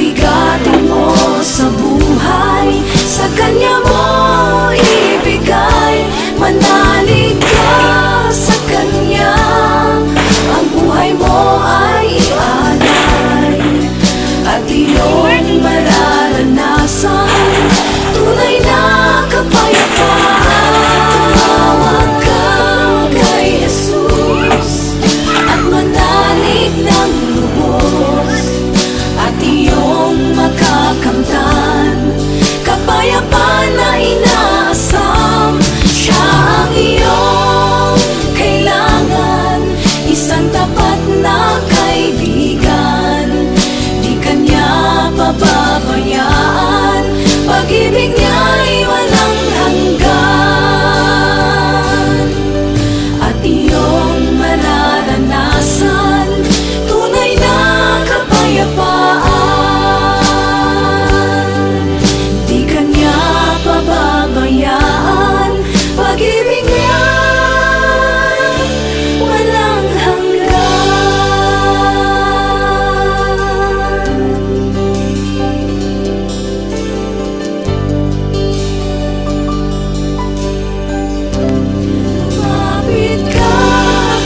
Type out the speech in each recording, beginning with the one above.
bigatin mo sa buhay, sa Kanya mo ibigay. Manalig ka sa Kanya, ang buhay mo ay ialay. At iyong mararanasan tunay na kapayapaan. Tawag ka kay Jesus at manalig ng lubos, at iyong makakamtan kapayapaan na inaasam. Siya ang iyong kailangan, isang tapat na kaibigan. Di Kanya pababayaan, pag-ibig niya'y walang hanggan. At iyong mararanasan tunay na kapayapaan. Di Kanya pababayaan, pag-ibig niya'y walang hanggan. Lumapit ka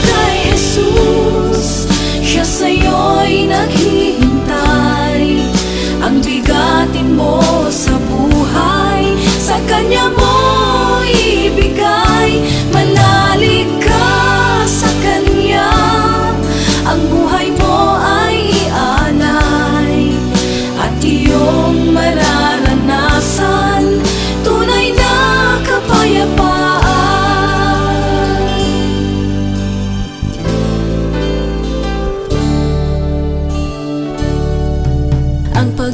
kay Jesus, siya sa'yo'y naghihintay. Ang bigatin mo sa buhay, sa Kanya mo ibigay. Manalig ka sa Kanya, ang buhay mo ay ialay. At iyong mararanasan tunay na kapayapaan. Ang pag